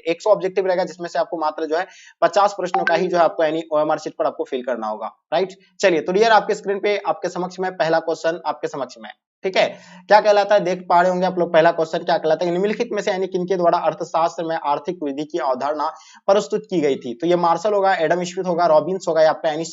100 objective रहेगा जिसमें से आपको मात्र जो है 50 प्रश्नों का ही जो है आपको यानी ओएमआर शीट पर आपको फिल करना होगा, राइट। चलिए तो डियर आपके स्क्रीन पे आपके समक्ष में पहला क्वेश्चन आपके समक्ष में, ठीक है। क्या कहलाता है, देख पा रहे होंगे आप लोग पहला क्वेश्चन क्या कहलाता है, निम्नलिखित में से यानी किनके द्वारा अर्थशास्त्र में आर्थिक वृद्धि की अवधारणा प्रस्तुत की गई थी। तो ये मार्शल होगा, एडम स्मिथ होगा, रॉबिन्स होगा या आपका यानी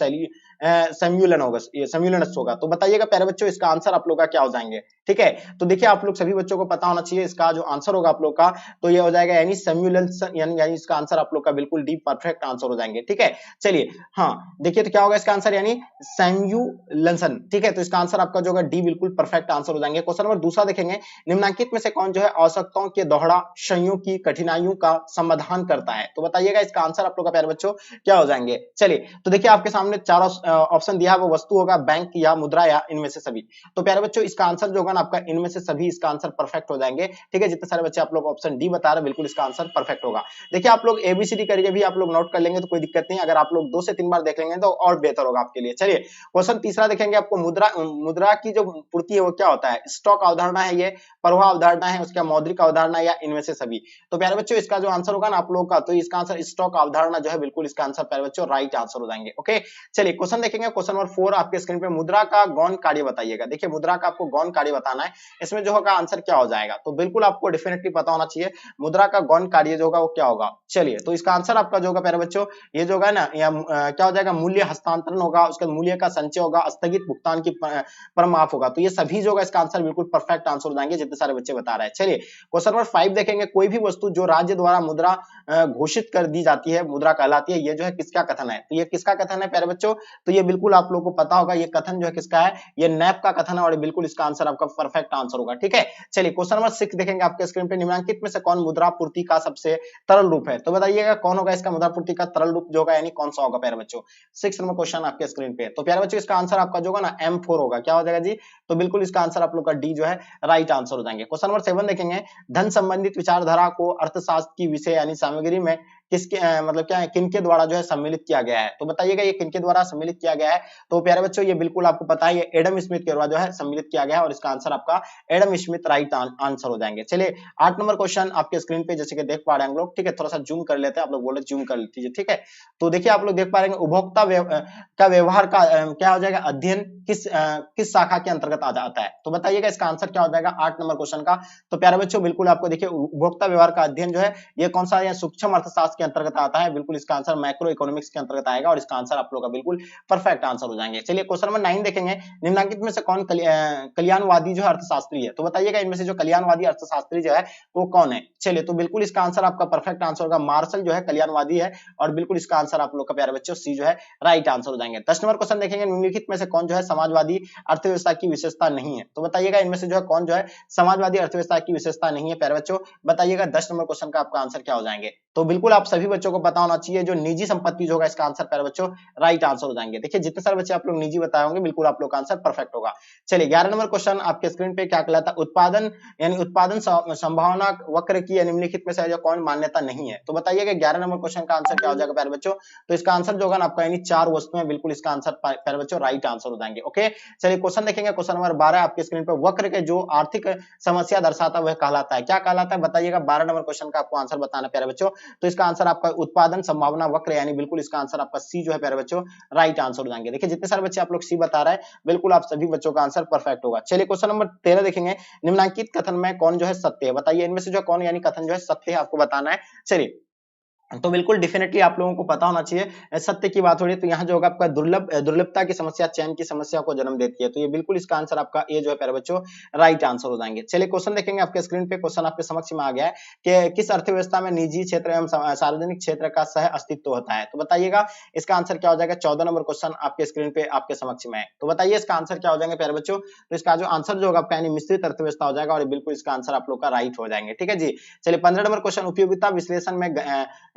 सैमुअल होगा, ये सैमुअल होगा। तो बताइएगा प्यारे बच्चों इसका आंसर आप लोग का क्या हो जाएंगे, ठीक है। तो देखिए आप लोग सभी बच्चों को पता होना चाहिए इसका जो आंसर होगा आप लोग का, तो ये हो जाएगा यानी सैमुअलिसन, यानी इसका आंसर आप लोग का बिल्कुल डी परफेक्ट आंसर हो जाएंगे, ठीक है। चलिए हाँ देखिए तो क्या होगा इसका आंसर यानी सैमुअलिसन, ठीक है। तो इसका आंसर आपका जो होगा डी बिल्कुल परफेक्ट आंसर हो जाएंगे। क्वेश्चन नंबर दूसरा देखेंगे, निम्नलिखित में से कौन जो है आवश्यकताओं के दोहरा संयोग की कठिनाइयों का समाधान करता है। तो बताइएगा इसका आंसर आप लोग का प्यारे बच्चों क्या हो जाएंगे। चलिए तो देखिए आपके सामने चार ऑप्शन दिया है, वो वस्तु होगा, बैंक या मुद्रा या इनमें से सभी। तो प्यारे बच्चों इसका आंसर जो होगा ना आपका इनमें से सभी, इसका आंसर परफेक्ट हो जाएंगे, ठीक है। जितने सारे बच्चे आप लोग ऑप्शन डी बता रहे हैं बिल्कुल इसका आंसर परफेक्ट होगा। देखिए आप लोग एबीसीडी करके भी आप लोग नोट कर लेंगे तो कोई दिक्कत नहीं, अगर आप लोग 2 से 3 बार देख लेंगे तो और बेहतर होगा आपके लिए। चलिए क्वेश्चन तीसरा देखेंगे, आपको मुद्रा की जो पूर्ति है वो क्या होता है, स्टॉक अवधारणा है, ये प्रवाह अवधारणा है, उसका मौद्रिक अवधारणा या इनमें से सभी। तो प्यारे बच्चों इसका जो आंसर होगा ना आप लोग का, तो इसका आंसर स्टॉक अवधारणा जो है बिल्कुल इसका आंसर प्यारे बच्चों राइट आंसर हो जाएंगे, ओके। चलिए क्वेश्चन देखेंगे, क्वेश्चन नंबर 4 आपके स्क्रीन पे, मुद्रा का गौण कार्य बताइएगा। देखिए मुद्रा का आपको गौण कार्य बताना है, इसमें जो होगा आंसर क्या हो जाएगा, तो बिल्कुल आपको डेफिनेटली पता होना चाहिए मुद्रा का गौण कार्य जो होगा वो क्या होगा। चलिए तो इसका आंसर आपका जो होगा प्यारे बच्चों ये जो होगा ना या क्या हो जाएगा, मूल्य हस्तांतरण होगा, उसका मूल्य का संचय होगा, स्थगित भुगतान की परमाफ होगा। तो ये सभी जो होगा इसका आंसर बिल्कुल परफेक्ट आंसर हो जाएंगे जितने सारे बच्चे बता रहे हैं। चलिए क्वेश्चन नंबर 5 देखेंगे, कोई भी वस्तु जो राज्य द्वारा मुद्रा घोषित कर दी जाती है मुद्रा कहलाती है, ये जो है किसका कथन है। तो ये किसका कथन है प्यारे बच्चों, तो ये बिल्कुल आप लोगों को पता होगा ये कथन जो है किसका है, ये नैप का कथन है और बिल्कुल इसका आंसर आपका परफेक्ट आंसर होगा, ठीक है। चलिए क्वेश्चन नंबर 6 देखेंगे आपके स्क्रीन पे, निम्नलिखित में से कौन मुद्रा पूर्ति का सबसे तरल रूप है। तो बताइएगा कौन होगा इसका मुद्रा पूर्ति का तरल रूप जो होगा यानी कौन सा होगा प्यारे बच्चों। 6 नंबर क्वेश्चन आपके स्क्रीन पे, तो प्यारे बच्चों इसका आंसर आपका जो होगा ना M4 होगा, क्या हो जाएगा जी, तो बिल्कुल इसका आंसर आप लोग का डी जो है राइट आंसर हो जाएंगे। क्वेश्चन नंबर 7 देखेंगे, धन संबंधित विचारधारा को अर्थशास्त्र की विषय यानी सामग्री में किसके मतलब क्या है, किनके द्वारा जो है सम्मिलित किया गया है। तो बताइएगा ये किनके द्वारा सम्मिलित किया गया है, तो प्यारे बच्चों ये बिल्कुल आपको पता है ये एडम स्मिथ के द्वारा जो है सम्मिलित किया गया है और इसका आंसर आपका एडम स्मिथ राइट आंसर हो जाएंगे। चलिए 8 नंबर क्वेश्चन आपके स्क्रीन पे जैसे कि देख पा रहे हैं हम लोग, ठीक है, थोड़ा सा जूम कर लेते हैं, आप लोग बोले जूम कर लीजिए, ठीक है। तो देखिए आप लोग देख पा रहे हैं उपभोक्ता का व्यवहार का क्या हो जाएगा, अध्ययन किस शाखा के अंतर्गत आ जाता है। तो बताइएगा इसका आंसर क्या हो जाएगा 8 नंबर क्वेश्चन का। तो प्यारे बच्चों बिल्कुल आपको देखिए उपभोक्ता व्यवहार का अध्ययन जो है ये कौन सा है, सूक्ष्म अर्थशास्त्र के अंतर्गत आता है, बिल्कुल इसका आंसर मैक्रो इकोनॉमिक्स के अंतर्गत आएगा और इसका आंसर आप लोग का बिल्कुल परफेक्ट आंसर हो जाएंगे। चलिए क्वेश्चन नंबर 9 देखेंगे, निम्नलिखित में से कौन कल्याणवादी जो है अर्थशास्त्री है। तो बताइएगा इनमें से जो कल्याणवादी अर्थशास्त्री जो है वो कौन है। चलिए तो बिल्कुल इसका आंसर आपका परफेक्ट आंसर होगा मार्शल जो है कल्याणवादी है और बिल्कुल इसका आंसर आप लोग का प्यारे बच्चों सी जो है राइट आंसर हो जाएंगे। 10 नंबर क्वेश्चन देखेंगे, निम्नलिखित में से कौन जो है समाजवादी अर्थव्यवस्था की विशेषता नहीं है। तो बताइएगा इनमें से जो है कौन जो है समाजवादी अर्थव्यवस्था की विशेषता नहीं है प्यारे बच्चों, बताइएगा 10 नंबर क्वेश्चन का आपका आंसर क्या हो जाएंगे। तो बिल्कुल आप सभी बच्चों को पता होना चाहिए जो निजी संपत्ति जो होगा इसका आंसर प्यारे बच्चों राइट आंसर हो जाएंगे। देखिए जितने सारे बच्चे आप लोग निजी बताए होंगे बिल्कुल आप लोग का आंसर परफेक्ट होगा। चलिए 11 नंबर क्वेश्चन आपके स्क्रीन पे क्या कहलाता है, उत्पादन यानी उत्पादन संभावना वक्र की निम्नलिखित में से कौन मान्यता नहीं है। तो बताइएगा 11 नंबर क्वेश्चन का आंसर क्या हो जाएगा प्यारे बच्चों, तो इसका आंसर जो होगा आपका यानी 4 वस्तुएं, बिल्कुल इसका आंसर प्यारे बच्चों राइट आंसर हो जाएंगे, ओके। चलिए क्वेश्चन देखेंगे, क्वेश्चन नंबर 12 आपके स्क्रीन पे, वक्र के जो आर्थिक समस्या दर्शाता है वह कहलाता है, क्या कहलाता है बताइएगा। 12 नंबर क्वेश्चन का आपको आंसर बताना प्यारे बच्चों, तो इसका आंसर आपका उत्पादन संभावना वक्र यानी बिल्कुल इसका आंसर आपका सी जो है प्यारे बच्चों राइट आंसर हो जाएंगे। देखिए जितने सारे बच्चे आप लोग सी बता रहे हैं बिल्कुल आप सभी बच्चों का आंसर परफेक्ट होगा। चलिए क्वेश्चन नंबर 13 देखेंगे, निम्नलिखित कथन में कौन जो है सत्य है, बताइए इनमें से जो कौन यानी कथन जो है सत्य है आपको बताना है। चलिए तो बिल्कुल डेफिनेटली आप लोगों को पता होना चाहिए सत्य की बात हो रही है तो यहाँ जो होगा आपका दुर्लभता की समस्या चयन की समस्या को जन्म देती है, तो ये बिल्कुल इसका आंसर आपका ए जो है प्यारे बच्चों राइट आंसर हो जाएंगे। चलिए क्वेश्चन देखेंगे आपके स्क्रीन पे, क्वेश्चन आपके समक्ष में आ गया है कि किस अर्थव्यवस्था में निजी क्षेत्र एवं सार्वजनिक क्षेत्र का सह अस्तित्व होता है। तो बताइएगा इसका आंसर क्या हो जाएगा। 14 नंबर क्वेश्चन आपके स्क्रीन पे आपके समक्ष में है, तो बताइए इसका आंसर क्या हो जाएंगे प्यारे बच्चों। तो इसका जो आंसर जो होगा आपका यानी मिश्रित अर्थव्यवस्था हो जाएगा और बिल्कुल इसका आंसर आप लोग का राइट हो जाएंगे, ठीक है जी। चलिए 15 नंबर क्वेश्चन, उपयोगिता विश्लेषण में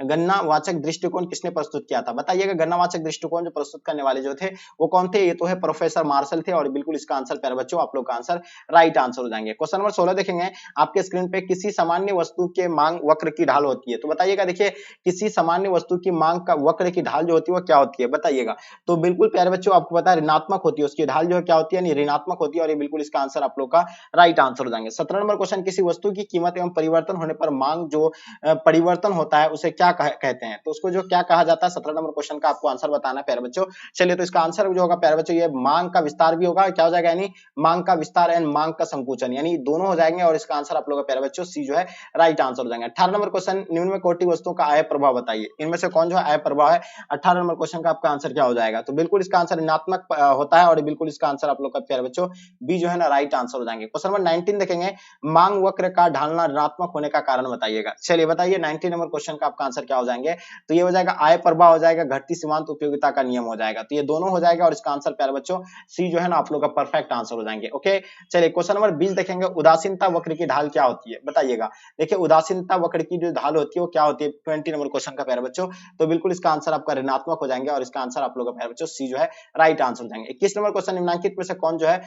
गणनावाचक दृष्टिकोण किसने प्रस्तुत किया था? बताइएगा गणनावाचक दृष्टिकोण जो प्रस्तुत करने वाले जो थे वो कौन थे? ये तो है प्रोफेसर मार्शल थे और बिल्कुल इसका आंसर प्यारे बच्चों आप लोग का आंसर राइट आंसर हो जाएंगे। क्वेश्चन नंबर 16 देखेंगे आपके स्क्रीन पे, किसी सामान्य वस्तु के मांग वक्र की ढाल होती है। तो बताइएगा देखिए किसी सामान्य वस्तु की मांग का वक्र की ढाल जो होती है वो क्या होती है? बताइएगा। तो बिल्कुल प्यारे बच्चों आपको पता है ऋणात्मक होती है, उसकी ढाल जो है क्या होती है? ऋणात्मक होती है और ये बिल्कुल इसका आंसर आप लोग का राइट आंसर हो जाएंगे। 17 नंबर क्वेश्चन, किसी वस्तु की कीमत एवं परिवर्तन होने पर मांग जो परिवर्तन होता है उसे क्या कहते हैं? तो उसको जो क्या कहा जाता है, 17 नंबर क्वेश्चन का आपको आंसर बताना है प्यारे बच्चों। चलिए तो इसका आंसर जो होगा प्यारे बच्चों ये मांग का विस्तार भी होगा, क्या हो जाएगा यानी मांग का विस्तार एंड मांग का संकुचन, यानी दोनों हो जाएंगे और इसका आंसर आप लोगों का प्यारे बच्चों सी जो है राइट आंसर हो जाएगा। 18 नंबर क्वेश्चन, निम्न में कोटि वस्तुओं का आय प्रभाव बताइए, इनमें से कौन जो है आय प्रभाव है? 18 नंबर क्वेश्चन का आपका आंसर क्या हो जाएगा? तो बिल्कुल इसका आंसर ऋणात्मक होता है और बिल्कुल इसका आंसर आप लोग का प्यारे बच्चों बी जो है ना राइट आंसर हो जाएंगे। क्वेश्चन नंबर 19 देखेंगे, मांग वक्र का ढालना ऋणात्मक होने का कारण बताइएगा। चलिए बताइए 19 नंबर क्वेश्चन का आपका आंसर क्या हो जाएंगे? तो ये हो जाएगा आय प्रभाव हो जाएगा, घटती सीमांत उपयोगिता का नियम हो जाएगा। तो ये दोनों हो जाएगा और इसका आंसर प्यारे बच्चों सी जो है ना आप लोग का परफेक्ट आंसर हो जाएंगे। ओके चलिए क्वेश्चन नंबर 20 देखेंगे, उदासीनता वक्र की ढाल क्या होती है? बताइएगा। देखिए उदासीनता वक्र की जो ढाल होती है वो क्या होती है? 20 नंबर क्वेश्चन का प्यारे बच्चों, तो बिल्कुल इसका आंसर आपका ऋणात्मक हो जाएंगे और इसका आंसर आप लोग का प्यारे बच्चों सी जो है राइट आंसर हो जाएंगे। 21 नंबर क्वेश्चन, निम्नलिखित में से कौन जो है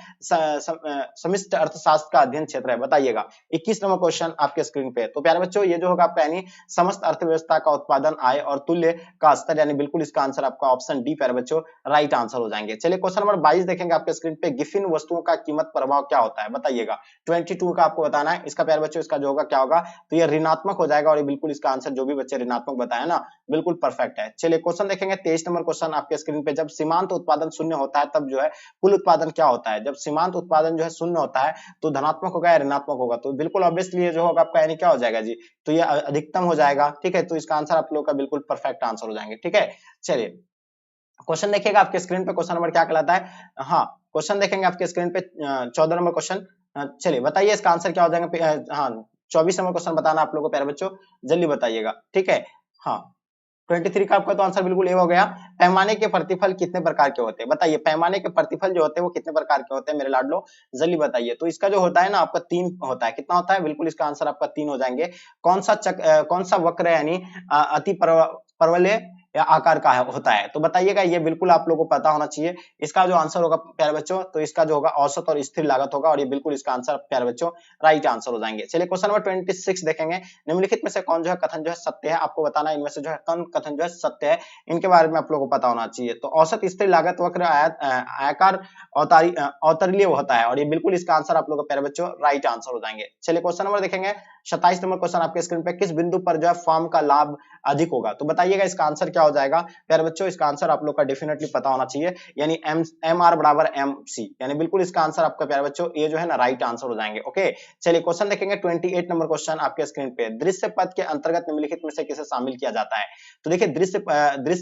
समष्टि अर्थशास्त्र का अध्ययन क्षेत्र है? बताइएगा। 21 नंबर क्वेश्चन आपके स्क्रीन पे, तो प्यारे बच्चों ये जो होगा आपका यानी समस्त अर्थव्यवस्था का उत्पादन, आय और तुल्य का स्तर, यानी बिल्कुल इसका आंसर आपका ऑप्शन डी प्यारे बच्चों राइट आंसर हो जाएंगे। चलिए क्वेश्चन नंबर 22 देखेंगे आपके स्क्रीन पे, गिफिन वस्तुओं का कीमत प्रभाव क्या होता है? बताइएगा। 22 का आपको बताना है, इसका प्यारे बच्चों इसका जो होगा क्या होगा? तो ये ऋणात्मक हो जाएगा और ये बिल्कुल इसका आंसर जो भी बच्चे ऋणात्मक बताया ना बिल्कुल परफेक्ट है। चलिए क्वेश्चन देखेंगे 23 नंबर क्वेश्चन आपके स्क्रीन पे, जब सीमांत उत्पादन शून्य होता है तब जो है कुल उत्पादन क्या होता है? जब सीमांत उत्पादन जो है शून्य होता है तो धनात्मक होगा या ऋणात्मक होगा? तो बिल्कुल ऑब्वियसली जो होगा आपका यानी क्या हो जाएगा जी? तो ये अधिकतम हो जाएगा। ठीक है, तो इसका आंसर आप लोग का बिल्कुल परफेक्ट आंसर हो जाएंगे। ठीक है, चलिए क्वेश्चन देखिएगा आपके स्क्रीन पे, क्वेश्चन नंबर क्या कहलाता है? हाँ क्वेश्चन देखेंगे आपके स्क्रीन पे 14 नंबर क्वेश्चन। चलिए बताइए इसका आंसर क्या हो जाएगा? हाँ 24 नंबर क्वेश्चन बताना आप लोगों को प्यारे बच्चों, जल्दी बताइएगा। ठीक है, हाँ 23 का आपका तो आंसर बिल्कुल ए हो गया। पैमाने के प्रतिफल कितने प्रकार के होते हैं? बताइए पैमाने के प्रतिफल जो होते हैं वो कितने प्रकार के होते हैं मेरे लाडलो, जल्दी बताइए। तो इसका जो होता है ना आपका 3 होता है। कितना होता है? बिल्कुल इसका आंसर आपका 3 हो जाएंगे। कौन सा वक्र है यानी अति परवलय या आकार का होता है? तो बताइएगा, ये बिल्कुल आप लोगों को पता होना चाहिए। इसका जो आंसर होगा प्यारे बच्चों, तो इसका जो होगा औसत और स्थिर लागत होगा और ये बिल्कुल इसका आंसर प्यारे बच्चों राइट आंसर हो जाएंगे। चलिए क्वेश्चन नंबर 26 देखेंगे, निम्नलिखित में से कौन जो है कथन जो है सत्य है? आपको बताना है इनमें से जो है कौन कथन जो है सत्य है, इनके बारे में आप लोगों को पता होना चाहिए। तो औसत स्थिर लागत वक्र आयकर अवतरणीय होता है और ये बिल्कुल इसका आंसर आप लोगों को प्यारे बच्चों राइट आंसर हो जाएंगे। चलिए क्वेश्चन नंबर देखेंगे 27 नंबर क्वेश्चन आपके स्क्रीन पे, किस बिंदु पर जो है फॉर्म का लाभ अधिक होगा? तो बताइएगा इसका आंसर क्या हो जाएगा प्यारे बच्चों? इसका आंसर आप लोग का डेफिनेटली पता होना चाहिए, यानी एम आर बराबर एम सी, यानी बिल्कुल इसका आंसर आपका प्यारे बच्चों ये जो है ना राइट आंसर हो जाएंगे। ओके चलिए क्वेश्चन देखेंगे 28 नंबर क्वेश्चन आपके स्क्रीन पे, दृश्य पद के अंतर्गत निम्नलिखित में से किसे शामिल किया जाता है? तो देखिए दृश्य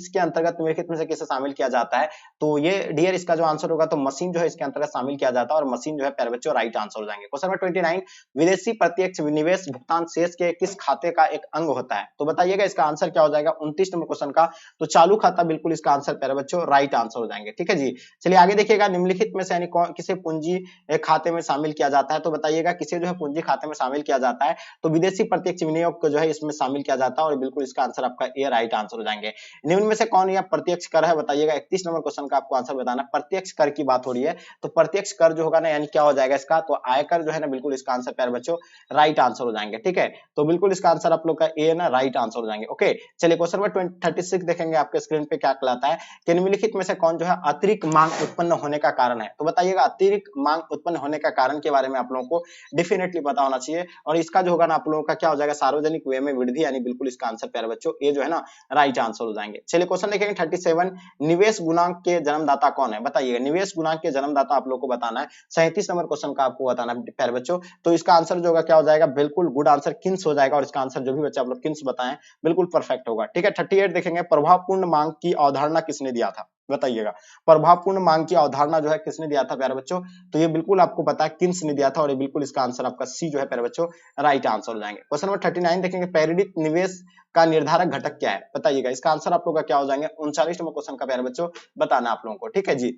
के अंतर्गत निम्नलिखित में से किसे शामिल किया जाता है? तो ये डियर इसका जो आंसर होगा तो मशीन जो है इसके अंतर्गत शामिल किया जाता है और मशीन जो है प्यारे बच्चों राइट आंसर हो जाएंगे। क्वेश्चन नंबर 29, विदेशी प्रत्यक्ष निवेश भुगतान शेष के किस खाते का एक अंग होता है? तो बताइएगा इसका आंसर क्या हो जाएगा 29 नंबर क्वेश्चन का? तो चालू खाता बिल्कुल इसका आंसर प्यारे बच्चों राइट आंसर हो जाएंगे। ठीक है जी, चलिए आगे देखिएगा, निम्नलिखित में से यानी किसे पूंजी खाते में शामिल किया जाता है? तो बताइएगा किसे जो है पूंजी खाते में शामिल किया जाता है? तो विदेशी प्रत्यक्ष विनियोग को जो है इसमें शामिल किया जाता है और बिल्कुल इसका आंसर आपका ए राइट आंसर हो जाएंगे। निम्न में से कौन यह प्रत्यक्ष कर है? बताइएगा 31 नंबर क्वेश्चन का आपको आंसर बताना। प्रत्यक्ष कर की बात हो रही है, तो प्रत्यक्ष कर जो होगा ना यानी क्या हो जाएगा इसका? तो आयकर जो है ना बिल्कुल इसका आंसर प्यारे बच्चों राइट आंसर हो जाएंगे। ठीक है, तो बिल्कुल इसका आंसर आप लोग का ए ना राइट आंसर हो जाएंगे। ओके चलिए क्वेश्चन नंबर 36 देखेंगे आपके स्क्रीन पे, क्या कहलाता है कि निम्नलिखित में से कौन जो है अतिरिक्त मांग उत्पन्न होने का कारण है? तो बताइएगा अतिरिक्त मांग उत्पन्न होने का कारण के बारे में आप लोगों को डेफिनेटली पता होना चाहिए और इसका जो होगा ना आप लोगों का क्या हो जाएगा? सार्वजनिक व्यय में वृद्धि, यानी बिल्कुल इसका आंसर प्यारे बच्चों ये जो है ना राइट आंसर हो जाएंगे। चलिए क्वेश्चन देखेंगे 37, निवेश गुणांक के जन्मदाता कौन है? बताइएगा निवेश गुणांक के जन्मदाता आप लोग को बताना है। 37 नंबर क्वेश्चन का आपको बताना है प्यारे बच्चों, तो इसका आंसर जो होगा क्या हो जाएगा? बिल्कुल गुड आंसर किन्स हो जाएगा और इसका आंसर जो भी बच्चे आप लोग किन्स बताएं बिल्कुल परफेक्ट होगा। ठीक है, 38 देखेंगे, प्रभावपूर्ण मांग की अवधारणा किसने दिया था? बताइएगा प्रभावपूर्ण मांग की अवधारणा जो है किसने दिया था प्यारे बच्चों? तो ये बिल्कुल आपको पता है किन्स ने दिया था और ये बिल्कुल इसका आंसर आपका सी जो है प्यारे बच्चों राइट आंसर हो जाएंगे। क्वेश्चन नंबर 39 देखेंगे, प्रेरित निवेश का निर्धारक घटक क्या है? बताइएगा इसका आंसर आप लोग का क्या हो जाएंगे? 39 नंबर क्वेश्चन का प्यारे बच्चों बताना आप लोगों को। ठीक है जी,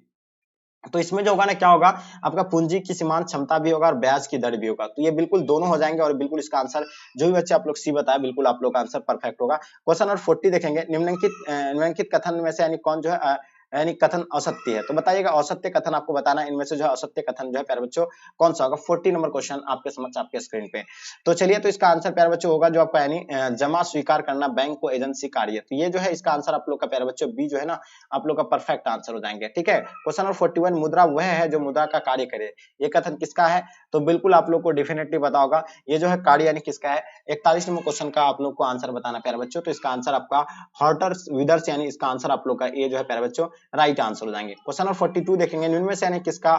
तो इसमें जो होगा ना क्या होगा, आपका पूंजी की सीमांत क्षमता भी होगा और ब्याज की दर भी होगा। तो ये बिल्कुल दोनों हो जाएंगे और बिल्कुल इसका आंसर जो भी बच्चे आप लोग सी बताया बिल्कुल आप लोग का आंसर परफेक्ट होगा। क्वेश्चन नंबर 40 देखेंगे, निम्नलिखित कथन में से यानी कौन जो है यानी कथन असत्य है। तो बताइएगा असत्य कथन आपको बताना है, इनमें से जो है असत्य कथन जो है प्यारे बच्चों कौन सा होगा। 40 नंबर क्वेश्चन आपके समक्ष आपके स्क्रीन पे। तो चलिए, तो इसका आंसर प्यारे बच्चों होगा जो आपका यानी जमा स्वीकार करना बैंक को एजेंसी कार्य। तो ये जो है इसका आंसर आप लोग का प्यारे बच्चों बी जो है ना आप लोग का परफेक्ट आंसर हो जाएंगे। ठीक है, क्वेश्चन नंबर 41, मुद्रा वह है जो मुद्रा का कार्य करे। ये कथन किसका है? तो बिल्कुल आप लोग को डेफिनेटली पता होगा, ये जो है कार्य यानी किसका है। 41 नंबर क्वेश्चन का आप लोग को आंसर बताना प्यारे बच्चों। तो इसका आंसर आपका हॉर्टर्स विदर्स यानी इसका आंसर आप लोग का ए जो है प्यारे बच्चों राइट आंसर हो जाएंगे। क्वेश्चन नंबर 42 देखेंगे, निम्न से यानी किसका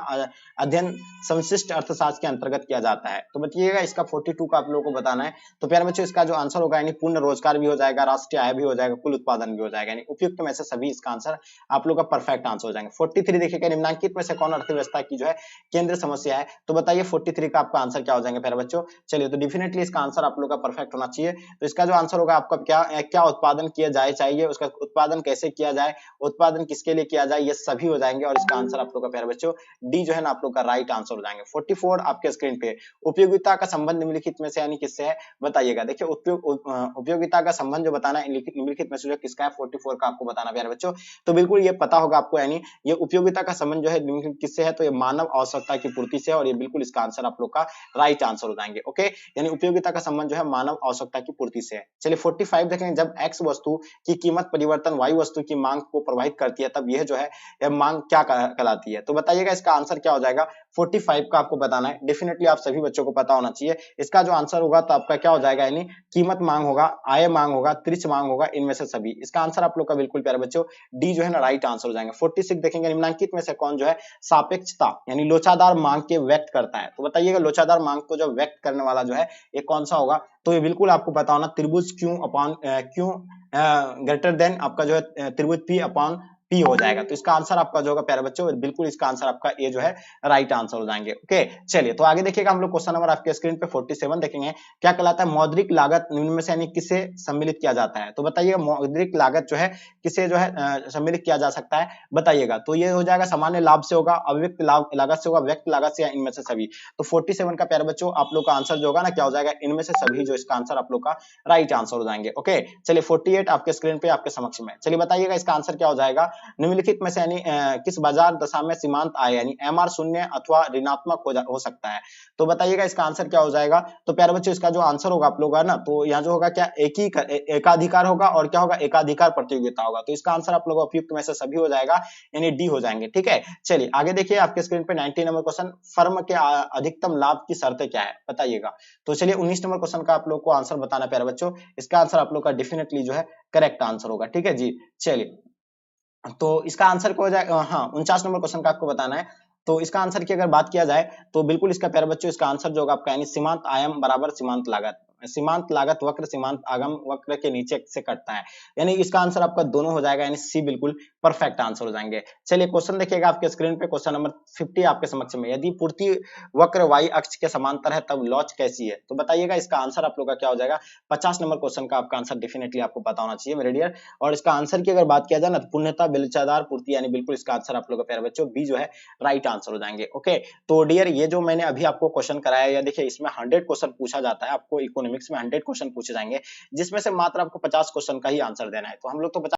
अध्ययन संशिष्ट अर्थशास्त्र के अंतर्गत किया जाता है। तो बताइएगा इसका 42 का आप लोगों को बताना है। तो प्यारे बच्चों इसका जो आंसर होगा यानी पूर्ण रोजगार भी हो जाएगा, राष्ट्रीय आय भी हो जाएगा, कुल उत्पादन भी हो जाएगा, यानी उपयुक्त में से सभी इसका आंसर आप लोग का परफेक्ट आंसर हो जाएंगे। 43 देखिएगा, निम्नलिखित में से कौन अर्थव्यवस्था की जो है केंद्र समस्या है। तो बताइए 43 का आपका आंसर क्या हो जाएंगे प्यारे बच्चों। चलिए, तो डेफिनेटली इसका आंसर आप लोग का परफेक्ट होना चाहिए। तो इसका जो आंसर होगा आपका क्या उत्पादन किया जाए चाहिए, उसका उत्पादन कैसे किया जाए, उत्पादन किसके लिए किया जाए, ये सभी हो जाएंगे और इसका आंसर आप लोग का प्यारे बच्चों डी जो है ना आप लोग का राइट आंसर हो जाएंगे। 44 आपके स्क्रीन पे, उपयोगिता का संबंध निम्नलिखित में से यानी किससे है बताइएगा। देखिए उपयोगिता का संबंध जो बताना है निम्नलिखित में से जो किसका है 44 का आपको बताना प्यारे बच्चों। तो बिल्कुल ये पता होगा आपको, यानी ये उपयोगिता का संबंध जो है निम्नलिखित किससे है, तो ये मानव आवश्यकता की पूर्ति से, और ये बिल्कुल इसका आंसर आप लोग का राइट आंसर हो जाएंगे। ओके, यानी उपयोगिता का संबंध जो है मानव आवश्यकता की पूर्ति से है। चलिए 45 देखेंगे, जब एक्स वस्तु की कीमत परिवर्तन वाई वस्तु की मांग को प्रभावित करती है तब यह जो है यह मांग क्या कहलाती है। तो बताइएगा इसका आंसर क्या हो जाएगा। 45 का आपको बताना है, डेफिनेटली आप सभी बच्चों को पता होना चाहिए। इसका जो आंसर होगा तो आपका क्या हो जाएगा, यानी कीमत मांग होगा, आय मांग होगा, त्रिच मांग होगा, इनमें से सभी। इसका आंसर आप लोग का बिल्कुल प्यारे बच्चों डी जो है ना राइट आंसर हो जाएंगे। 46 देखेंगे, निम्नलिखित में से कौन जो है सापेक्षता यानी लोचादार मांग के व्यक्त करता है। तो बताइएगा लोचादार मांग को जो व्यक्त करने वाला जो है ये कौन सा होगा। तो ये बिल्कुल आपको पता होना, त्रिभुज Q upon Q greater than आपका जो है त्रिभुज पी अपॉन पी हो जाएगा। तो इसका आंसर आपका जो होगा प्यारे बच्चों बिल्कुल इसका आंसर आपका ए जो है राइट आंसर हो जाएंगे। ओके, चलिए तो आगे देखिएगा हम लोग क्वेश्चन नंबर आपके स्क्रीन पे 47 देखेंगे, क्या कहलाता है मौद्रिक लागत निम्न में से यानी किसे सम्मिलित किया जाता है। तो बताइए मौद्रिक लागत जो है किसे जो है सम्मिलित किया जा सकता है बताइएगा। तो ये हो जाएगा सामान्य लाभ से होगा, अव्यक्त लागत से होगा, व्यक्त लागत से, या इनमें से सभी। तो 47 का प्यारे बच्चों आप लोग का आंसर जो होगा ना क्या हो जाएगा, इनमें से सभी जो इसका आंसर आप लोग का राइट आंसर हो जाएंगे। ओके, चलिए 48 आपके स्क्रीन पे आपके समक्ष में। चलिए बताइएगा इसका आंसर क्या हो जाएगा। निम्नलिखित में से यानी किस बाजार दशा में सीमांत आय यानी एमआर शून्य अथवा ऋणात्मक हो सकता है। तो बताइएगा इसका आंसर क्या हो जाएगा। तो प्यारे बच्चों इसका जो आंसर होगा आप लोग ना, तो यहाँ जो होगा क्या एकाधिकार होगा और क्या होगा एकाधिकार प्रतियोगिता होगा। तो इसका आंसर आप लोग उपयुक्त में से सभी हो जाएगा, यानी डी हो जाएंगे। ठीक है, चलिए आगे देखिए आपके स्क्रीन पे 19 नंबर क्वेश्चन, फर्म के अधिकतम लाभ की शर्तें क्या है बताइएगा। तो चलिए 19 नंबर क्वेश्चन का आप लोग को आंसर बताना प्यारे बच्चों। इसका आंसर आप लोग का डेफिनेटली जो है करेक्ट आंसर होगा। ठीक है जी, चलिए तो इसका आंसर को हो जाए हाँ 49 नंबर क्वेश्चन का आपको बताना है। तो इसका आंसर की अगर बात किया जाए तो बिल्कुल इसका प्यारे बच्चों इसका आंसर जो होगा आपका यानी सीमांत आयम बराबर सीमांत लागत, सीमांत लागत वक्र सीमांत आगम वक्र के नीचे से कटता है, यानी इसका आंसर आपका दोनों हो जाएगा, यानी सी बिल्कुल परफेक्ट आंसर हो जाएंगे। चलिए क्वेश्चन देखिएगा आपके स्क्रीन पे, क्वेश्चन नंबर 50 आपके समक्ष में, यदि पूर्ति वक्र वाई अक्ष के समांतर है तब लॉच कैसी है। तो बताइएगा इसका आंसर आप लोग का क्या हो जाएगा। 50 नंबर क्वेश्चन का आपका आंसर डेफिनेटली आपको पता होना चाहिए मेरे डियर। और इसका आंसर की अगर बात किया जाए ना तो पूर्णतः बेलचादार पूर्ति, यानी बिल्कुल इसका आंसर आप लोग का प्यारे बच्चों बी जो है राइट आंसर हो जाएंगे। ओके, तो डियर ये जो मैंने अभी आपको क्वेश्चन कराया, या देखिए इसमें 100 क्वेश्चन पूछा जाता है, आपको इकोनॉमिक्स में 100 क्वेश्चन पूछे जाएंगे जिसमें से मात्र आपको 50 क्वेश्चन का ही आंसर देना है। तो हम लोग तो